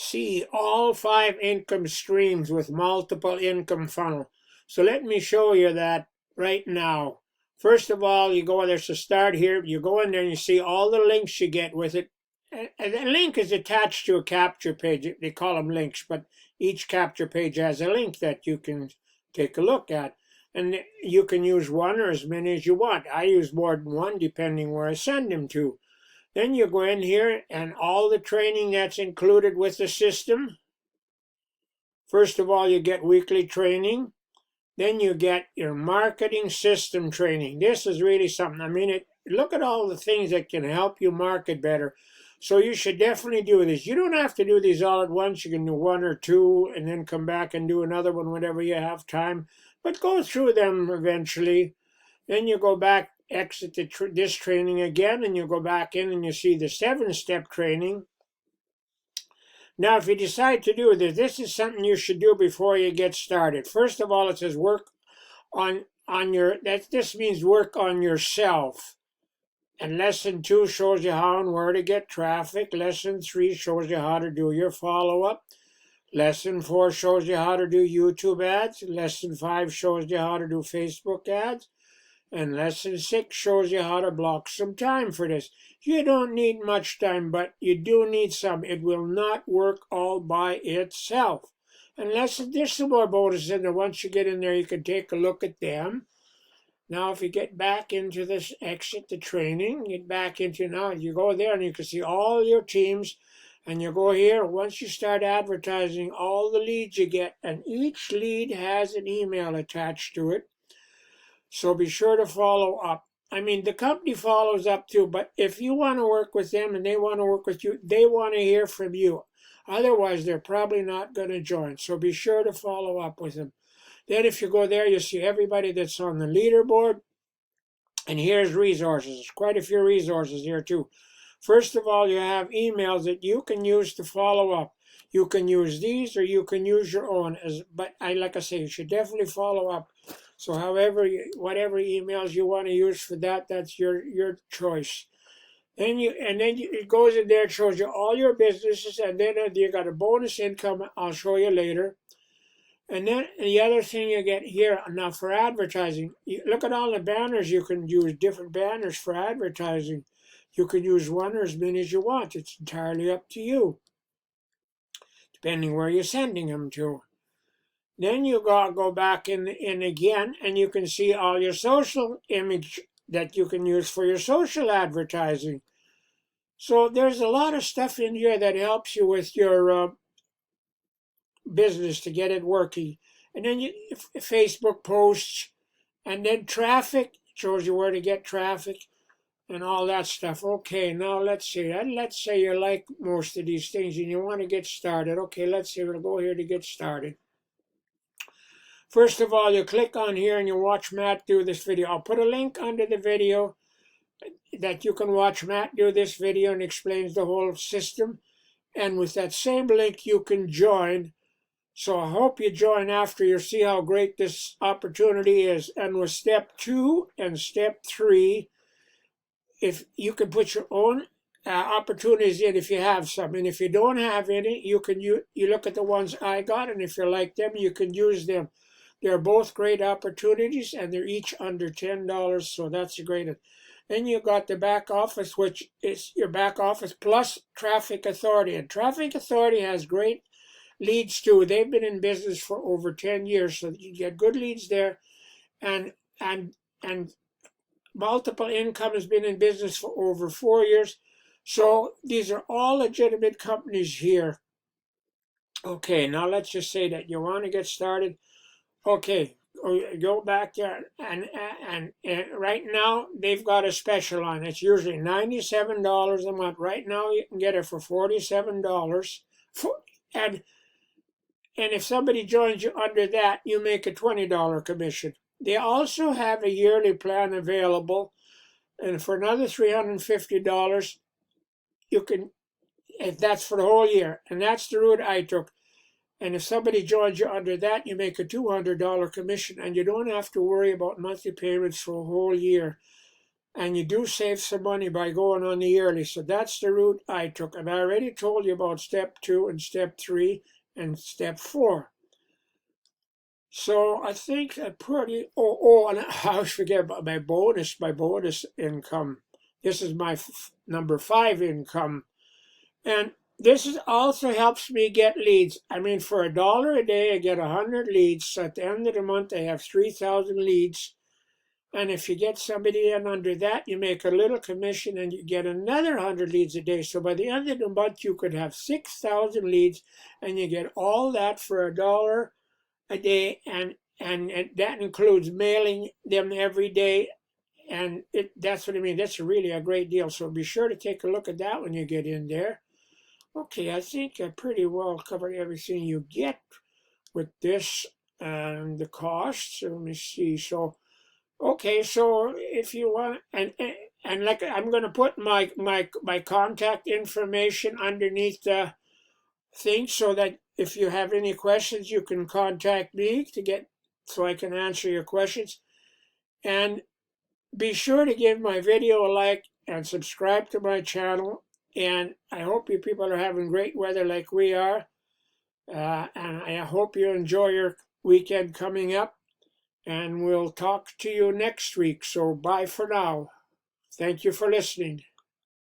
see all 5 income streams with multiple income funnel. So let me show you that right now. First of all, you go, there's a start here. You go in there and you see all the links you get with it. And a link is attached to a capture page. They call them links, but each capture page has a link that you can take a look at. And you can use one or as many as you want. I use more than one depending where I send them to. Then you go in here and all the training that's included with the system. First of all, you get weekly training. Then you get your marketing system training. This is really something. I mean, look at all the things that can help you market better. So you should definitely do this. You don't have to do these all at once. You can do one or two and then come back and do another one whenever you have time. But go through them eventually. Then you go back, exit this training again, and you go back in and you see the 7-step training. Now, if you decide to do this, this is something you should do before you get started. First of all, it says work on your, this means work on yourself. And lesson 2 shows you how and where to get traffic. Lesson 3 shows you how to do your follow-up. Lesson 4 shows you how to do YouTube ads. Lesson 5 shows you how to do Facebook ads. And lesson 6 shows you how to block some time for this. You don't need much time, but you do need some. It will not work all by itself. Unless there's some more bonuses in there. Once you get in there, you can take a look at them. Now, if you get back into this, exit the training, get back into now, you go there and you can see all your teams. And you go here, once you start advertising, all the leads you get, and each lead has an email attached to it. So be sure to follow up. I mean, the company follows up too, but if you want to work with them and they want to work with you, they want to hear from you. Otherwise, they're probably not going to join. So be sure to follow up with them. Then if you go there, you see everybody that's on the leaderboard. And here's resources. There's quite a few resources here too. First of all, you have emails that you can use to follow up. You can use these or you can use your own. But like I say, you should definitely follow up. So however, whatever emails you want to use for that, that's your choice. It goes in there, it shows you all your businesses, and then you got a bonus income. I'll show you later. And then the other thing you get here, now for advertising, look at all the banners. You can use different banners for advertising. You can use one or as many as you want. It's entirely up to you, depending where you're sending them to. Then you go back in again, and you can see all your social image that you can use for your social advertising. So there's a lot of stuff in here that helps you with your business to get it working. And then Facebook posts, and then traffic shows you where to get traffic and all that stuff. Okay, now let's see. Let's say you like most of these things and you want to get started. Okay, let's see. We'll go here to get started. First of all, you click on here and you watch Matt do this video. I'll put a link under the video that you can watch Matt do this video and explains the whole system. And with that same link, you can join. So I hope you join after you see how great this opportunity is. And with step 2 and step 3, if you can put your own opportunities in if you have some. And if you don't have any, you look at the ones I got, and if you like them, you can use them. They're both great opportunities, and they're each under $10, so that's a great one. Then you got the back office, which is your back office plus Traffic Authority. And Traffic Authority has great leads too. They've been in business for over 10 years, so you get good leads there. And Multiple Income has been in business for over 4 years. So these are all legitimate companies here. Okay, now let's just say that you want to get started. Okay, go back there, and right now they've got a special on. It's usually $97 a month. Right now you can get it for $47. And if somebody joins you under that, you make a $20 commission. They also have a yearly plan available, and for another $350, you can, if that's for the whole year, and that's the route I took. And if somebody joins you under that, you make a $200 commission, and you don't have to worry about monthly payments for a whole year. and you do save some money by going on the yearly. So that's the route I took. And I already told you about step 2 and step 3 and step 4. So I think that pretty, and I always forget about my bonus income. This is my number 5 income. And this also helps me get leads. I mean, for $1 a day, I get 100 leads. So at the end of the month, I have 3,000 leads. And if you get somebody in under that, you make a little commission and you get another 100 leads a day. So by the end of the month, you could have 6,000 leads and you get all that for $1 a day. And that includes mailing them every day. And that's what I mean. That's really a great deal. So be sure to take a look at that when you get in there. Okay, I think I pretty well covered everything you get with this and the costs. So let me see. So, okay, so if you want, and like I'm going to put my contact information underneath the thing so that if you have any questions, you can contact me so I can answer your questions. And be sure to give my video a like and subscribe to my channel. And I hope you people are having great weather like we are. And I hope you enjoy your weekend coming up. And we'll talk to you next week. So bye for now. Thank you for listening.